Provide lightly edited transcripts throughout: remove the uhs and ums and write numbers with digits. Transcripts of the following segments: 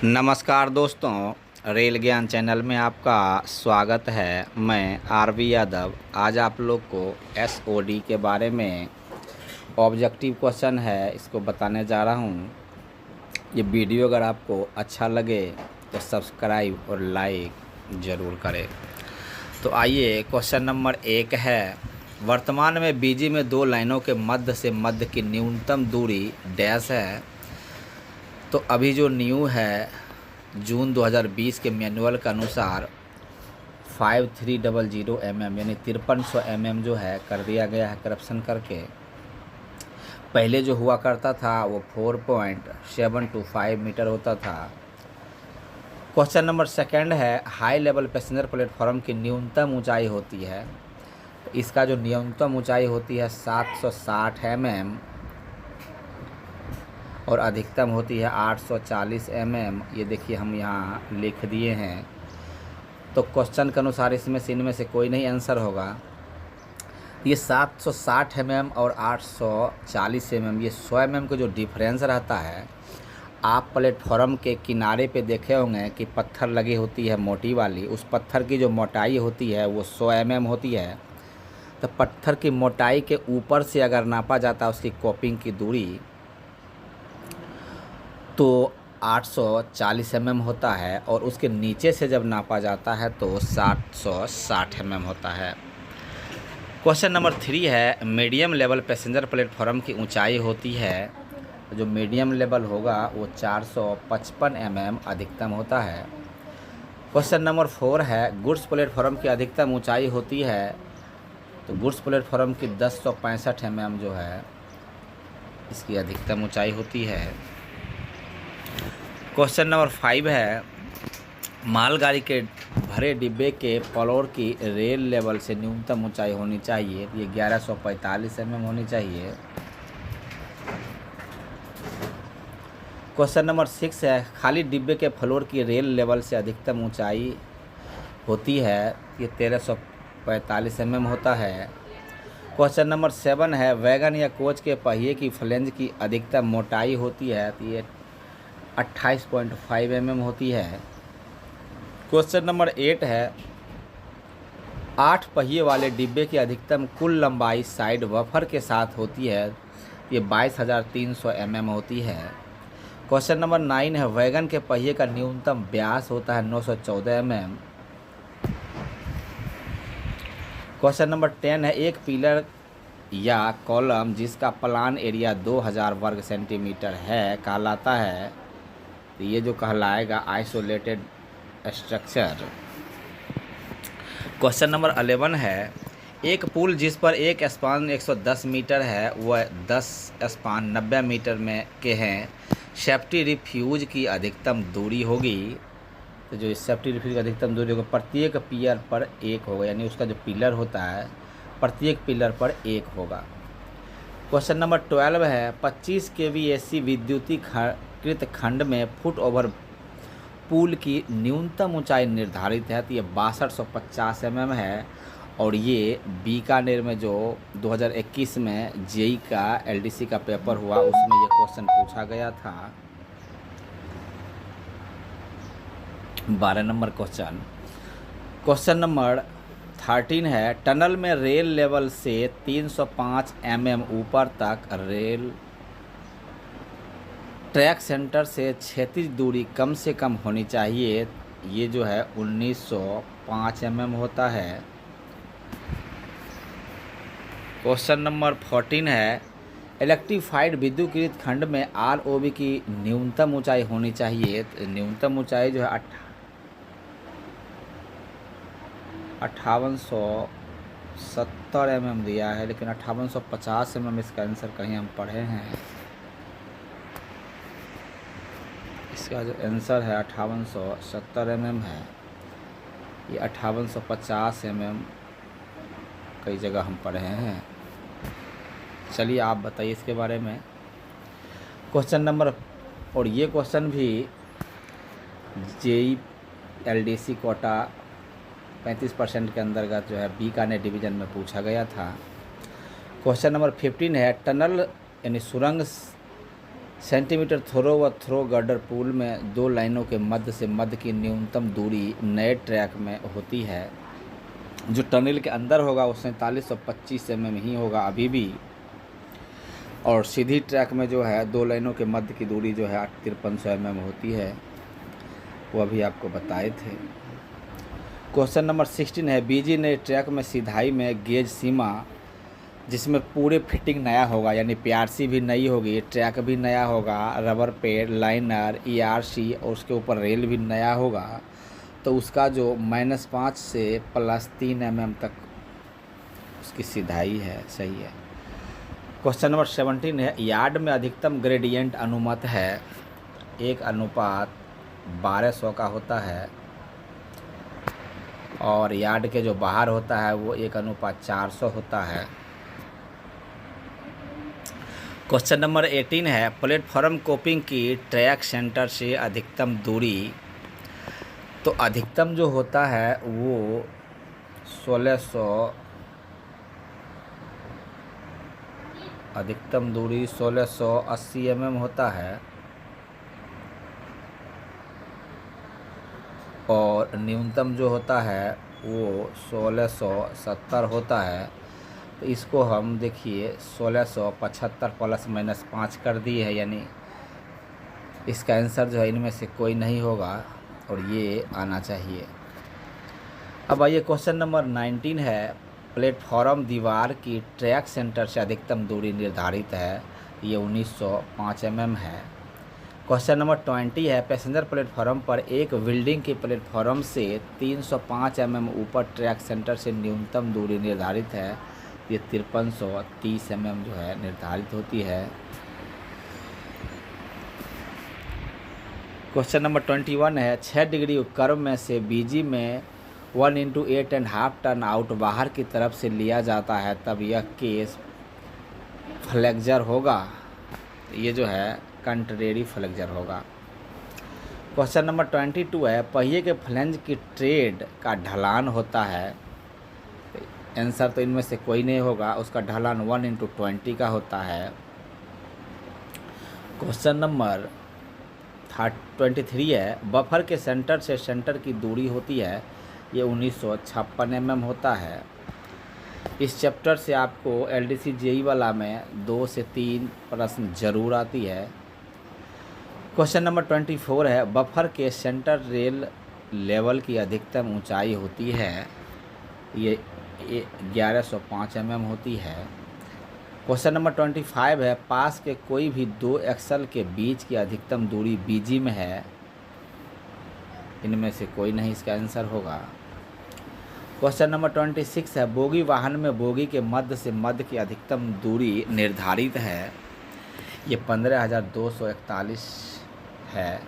नमस्कार दोस्तों, रेल ज्ञान चैनल में आपका स्वागत है। मैं आरवी यादव। आज आप लोग को एसओडी के बारे में ऑब्जेक्टिव क्वेश्चन है, इसको बताने जा रहा हूँ। ये वीडियो अगर आपको अच्छा लगे तो सब्सक्राइब और लाइक ज़रूर करें। तो आइए, क्वेश्चन नंबर 1 है, वर्तमान में बीजी में दो लाइनों के मध्य से मध्य की न्यूनतम दूरी डैश है। तो अभी जो न्यू है, जून 2020 के मैनुअल के अनुसार 5300 mm यानी 5300 mm जो है कर दिया गया है करप्शन करके। पहले जो हुआ करता था वो 4.725 मीटर होता था। क्वेश्चन नंबर 2 है, हाई लेवल पैसेंजर प्लेटफॉर्म की न्यूनतम ऊंचाई होती है। इसका जो न्यूनतम ऊंचाई होती है 760 mm और अधिकतम होती है 840 mm। ये देखिए हम यहाँ लिख दिए हैं। तो क्वेश्चन के अनुसार इसमें से इनमें से कोई नहीं आंसर होगा। ये 760 mm और 840 mm, ये 100 mm का जो डिफरेंस रहता है, आप प्लेटफॉर्म के किनारे पे देखे होंगे कि पत्थर लगी होती है मोटी वाली। उस पत्थर की जो मोटाई होती है वो 100 mm होती है। तो पत्थर की मोटाई के ऊपर से अगर नापा जाता है उसकी कोपिंग की दूरी, तो 840 mm होता है, और उसके नीचे से जब नापा जाता है तो 760 mm होता है। क्वेश्चन नंबर 3 है, मीडियम लेवल पैसेंजर प्लेटफॉर्म की ऊंचाई होती है। जो मीडियम लेवल होगा वो 455 mm अधिकतम होता है। क्वेश्चन नंबर 4 है, गुड्स प्लेटफॉर्म की अधिकतम ऊंचाई होती है। तो गुड्स प्लेटफॉर्म की 1065 mm जो है इसकी अधिकतम ऊंचाई होती है। क्वेश्चन नंबर 5 है, मालगाड़ी के भरे डिब्बे के फ्लोर की रेल लेवल से न्यूनतम ऊंचाई होनी चाहिए। ये 1145 mm होनी चाहिए। क्वेश्चन नंबर 6 है, खाली डिब्बे के फ्लोर की रेल लेवल से अधिकतम ऊंचाई होती है। ये 1345 mm होता है। क्वेश्चन नंबर 7 है, वैगन या कोच के पहिए की फ्लेंज की अधिकतम मोटाई होती है। तो ये 28.5 mm होती है। क्वेश्चन नंबर 8 है, 8 पहिए वाले डिब्बे की अधिकतम कुल लंबाई साइड वफर के साथ होती है। ये 22,300 mm होती है। क्वेश्चन नंबर 9 है, वैगन के पहिए का न्यूनतम व्यास होता है 914 mm। क्वेश्चन नंबर 10 है, एक पिलर या कॉलम जिसका प्लान एरिया 2000 वर्ग सेंटीमीटर है कहलाता है। तो ये जो कहलाएगा आइसोलेटेड स्ट्रक्चर। क्वेश्चन नंबर 11 है, एक पुल जिस पर एक स्पान 110 मीटर है वह 10 स्पान 90 मीटर में के हैं, सेफ्टी रिफ्यूज की अधिकतम दूरी होगी। तो जो सेफ्टी रिफ्यूज की अधिकतम दूरी होगी प्रत्येक पिलर पर 1 होगा, यानी उसका जो पिलर होता है प्रत्येक पिलर पर 1 होगा। क्वेश्चन नंबर 12 है, 25 kV AC विद्युतीकृत खंड में फुट ओवर पुल की न्यूनतम ऊंचाई निर्धारित है। तो ये 6250 mm है, और ये बीकानेर में जो 2021 में जेई का LDC का पेपर हुआ उसमें ये क्वेश्चन पूछा गया था। 12 नंबर क्वेश्चन। क्वेश्चन नंबर 13 है, टनल में रेल लेवल से 305 mm ऊपर तक रेल ट्रैक सेंटर से क्षैतिज दूरी कम से कम होनी चाहिए। ये जो है 1905 mm होता है। क्वेश्चन नंबर 14 है, इलेक्ट्रीफाइड विद्युतीकृत खंड में ROV की न्यूनतम ऊंचाई होनी चाहिए। तो न्यूनतम ऊंचाई जो है 5870 mm दिया है, लेकिन 5850 mm इसका आंसर कहीं हम पढ़े हैं। इसका जो आंसर है 5870 mm है। ये 5850 mm कई जगह हम पढ़े हैं। चलिए आप बताइए इसके बारे में। क्वेश्चन नंबर, और ये क्वेश्चन भी जेई LDC कोटा 35% के अंतर्गत जो है बीकानेर डिवीज़न में पूछा गया था। क्वेश्चन नंबर 15 है, टनल यानी सुरंग सेंटीमीटर थ्रो व थ्रो गर्डर पुल में दो लाइनों के मध्य की न्यूनतम दूरी नए ट्रैक में होती है। जो टनल के अंदर होगा वो 4725 mm ही होगा अभी भी, और सीधी ट्रैक में जो है दो लाइनों के मध्य की दूरी जो है 5300 mm होती है, वो अभी आपको बताए थे। क्वेश्चन नंबर 16 है, बीजी नए ट्रैक में सीधाई में गेज सीमा जिसमें पूरे फिटिंग नया होगा, यानी पीआरसी भी नई होगी, ट्रैक भी नया होगा, रबर पेड़, लाइनर, ईआरसी और उसके ऊपर रेल भी नया होगा, तो उसका जो -5 से +3 mm तक उसकी सीधाई है, सही है। क्वेश्चन नंबर 17 है, यार्ड में अधिकतम ग्रेडियंट अनुमत है 1:1200 का होता है, और यार्ड के जो बाहर होता है वो 1:400 होता है। क्वेश्चन नंबर 18 है, प्लेटफॉर्म कोपिंग की ट्रैक सेंटर से अधिकतम दूरी, तो अधिकतम जो होता है वो 1600, अधिकतम दूरी 1680 mm होता है, और न्यूनतम जो होता है वो 1670 होता है। तो इसको हम देखिए 1675 ±5 कर दिए है, यानी इसका आंसर जो है इनमें से कोई नहीं होगा और ये आना चाहिए। अब आइए क्वेश्चन नंबर 19 है, प्लेटफॉर्म दीवार की ट्रैक सेंटर से अधिकतम दूरी निर्धारित है, ये 1905 mm है। क्वेश्चन नंबर 20 है, पैसेंजर प्लेटफॉर्म पर एक बिल्डिंग के प्लेटफॉर्म से 305 mm ऊपर ट्रैक सेंटर से न्यूनतम दूरी निर्धारित है, ये 5330 mm जो है निर्धारित होती है। क्वेश्चन नंबर 21 है, 6 डिग्री कर्व में से बीजी में 1 × 8.5 टर्न आउट बाहर की तरफ से लिया जाता है, तब यह केस फ्लेक्जर होगा, ये जो है कंट्रेरी फ्लेक्जर होगा। क्वेश्चन नंबर 22 है, पहिए के फ्लेंज की ट्रेड का ढलान होता है, आंसर तो इनमें से कोई नहीं होगा, उसका ढलान 1 × 20 का होता है। क्वेश्चन नंबर 23 है, बफर के सेंटर से सेंटर की दूरी होती है, ये 1956 mm होता है। इस चैप्टर से आपको LDC JEE वाला में 2 से 3 प्रश्न जरूर आती है। क्वेश्चन नंबर 24 है, बफर के सेंटर रेल लेवल की अधिकतम ऊंचाई होती है, ये 1105 mm होती है। क्वेश्चन नंबर 25 है, पास के कोई भी दो एक्सल के बीच की अधिकतम दूरी बीजी में है, इनमें से कोई नहीं इसका आंसर होगा। क्वेश्चन नंबर 26 है, बोगी वाहन में बोगी के मध्य से मध्य की अधिकतम दूरी निर्धारित है, ये 15241 है,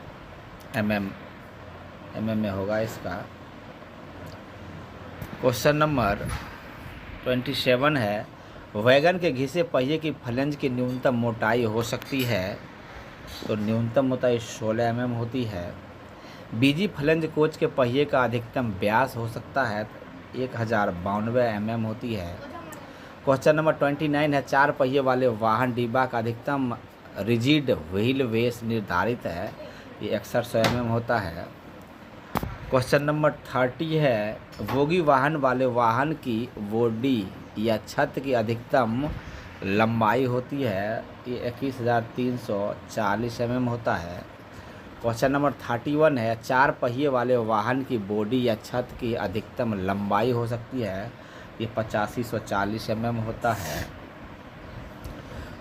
mm में होगा इसका। क्वेश्चन नंबर 27 है, वैगन के घिसे पहिए की फ्लेंज की न्यूनतम मोटाई हो सकती है, तो न्यूनतम मोटाई 16 mm होती है। बीजी फ्लेंज कोच के पहिए का अधिकतम व्यास हो सकता है, 1092 mm होती है। क्वेश्चन नंबर 29 है, 4 पहिए वाले वाहन डिब्बा का अधिकतम रिजिड व्हील बेस निर्धारित है, ये 6100 mm होता है। क्वेश्चन नंबर 30 है, बोगी वाहन वाले वाहन की बॉडी या छत की अधिकतम लंबाई होती है, ये 21340 mm होता है। क्वेश्चन नंबर 31 है, 4 पहिए वाले वाहन की बॉडी या छत की अधिकतम लंबाई हो सकती है, ये 8540 mm होता है।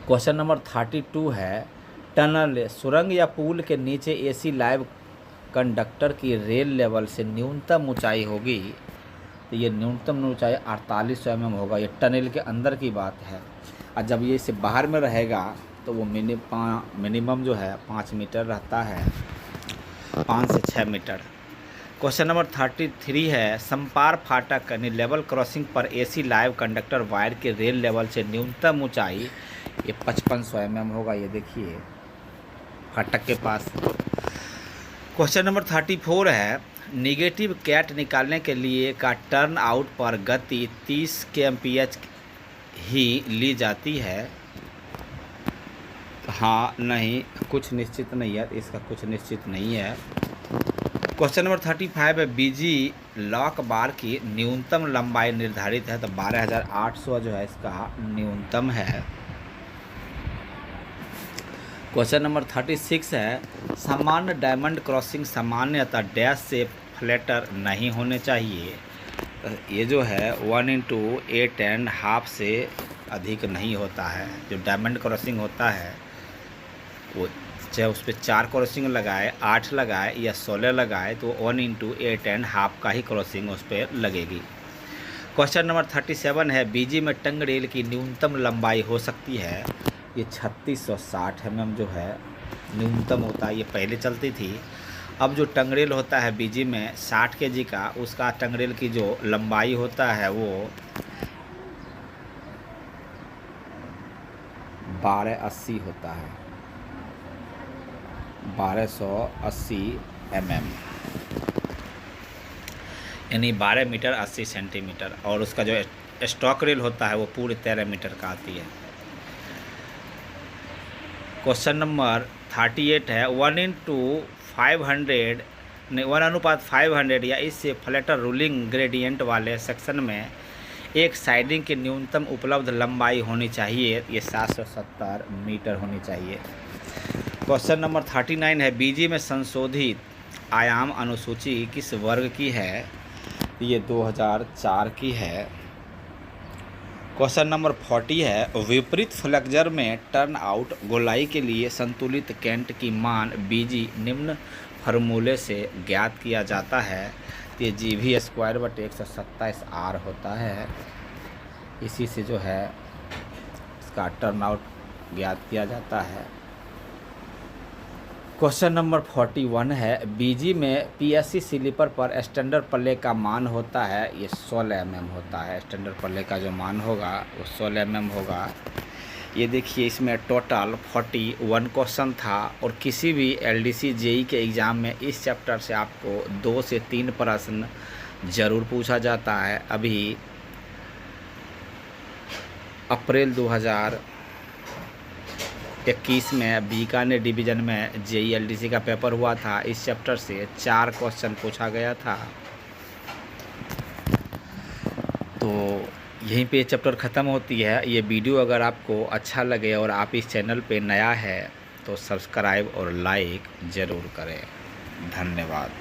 क्वेश्चन नंबर 32 है, टनल, सुरंग या पुल के नीचे AC लाइव कंडक्टर की रेल लेवल से न्यूनतम ऊंचाई होगी, तो ये न्यूनतम ऊंचाई 4800 mm होगा, ये टनल के अंदर की बात है। और जब ये इसे बाहर में रहेगा तो वो मिनिमम जो है 5 मीटर रहता है, 5 से 6 मीटर। क्वेश्चन नंबर 33 है, संपार फाटक यानी लेवल क्रॉसिंग पर AC लाइव कंडक्टर वायर के रेल लेवल से न्यूनतम ऊंचाई ये 5500 mm होगा, ये देखिए फाटक के पास। क्वेश्चन नंबर 34 है, निगेटिव कैट निकालने के लिए का टर्न आउट पर गति 30 kmph ही ली जाती है, हाँ नहीं, कुछ निश्चित नहीं है, इसका कुछ निश्चित नहीं है। क्वेश्चन नंबर 35 है, बीजी लॉक बार की न्यूनतम लंबाई निर्धारित है, तो 12,800 जो है इसका न्यूनतम है। क्वेश्चन नंबर 36 है, सामान्य डायमंड क्रॉसिंग सामान्यतः डैश से फ्लैटर नहीं होने चाहिए। ये जो है 1/8.5 से अधिक नहीं होता है। जो डायमंड क्रॉसिंग होता है वो चाहे उस पर 4 क्रॉसिंग लगाए, 8 लगाए या 16 लगाए, तो 1/8.5 का ही क्रॉसिंग उस पर लगेगी। क्वेश्चन नंबर 37 है, बीजी में टंग रेल की न्यूनतम लंबाई हो सकती है। ये 3660 mm जो है न्यूनतम होता है, ये पहले चलती थी। अब जो टंगरेल होता है बीजी में 60 kg का, उसका टंगरेल की जो लंबाई होता है वो 1280 होता है, 1280 mm, यानी 12 मीटर 80 सेंटीमीटर। और उसका जो स्टॉक रेल होता है वो पूरे 13 मीटर का आती है। क्वेश्चन नंबर 38 है, 1/500 या इससे फ्लैटर रूलिंग ग्रेडियंट वाले सेक्शन में एक साइडिंग की न्यूनतम उपलब्ध लंबाई होनी चाहिए। ये 770 मीटर होनी चाहिए। क्वेश्चन नंबर 39 है, बीजी में संशोधित आयाम अनुसूची किस वर्ग की है। ये 2004 की है। क्वेश्चन नंबर 40 है, विपरीत फ्लेक्जर में टर्न आउट गोलाई के लिए संतुलित केंट की मान बीजी निम्न फार्मूले से ज्ञात किया जाता है। ये GV²/127R होता है। इसी से जो है इसका टर्न आउट ज्ञात किया जाता है। क्वेश्चन नंबर 41 है, बीजी में PSC स्लीपर पर स्टैंडर्ड पल्ले का मान होता है। ये 16 mm होता है। स्टैंडर्ड पल्ले का जो मान होगा वो 16 mm होगा। ये देखिए, इसमें टोटल 41 क्वेश्चन था और किसी भी LDC JEE के एग्ज़ाम में इस चैप्टर से आपको 2 से 3 प्रश्न ज़रूर पूछा जाता है। अभी अप्रैल 2021 में बीकानेर डिवीज़न में JEE LDC का पेपर हुआ था। इस चैप्टर से 4 क्वेश्चन पूछा गया था। तो यहीं पे चैप्टर ख़त्म होती है। ये वीडियो अगर आपको अच्छा लगे और आप इस चैनल पे नया है तो सब्सक्राइब और लाइक ज़रूर करें। धन्यवाद।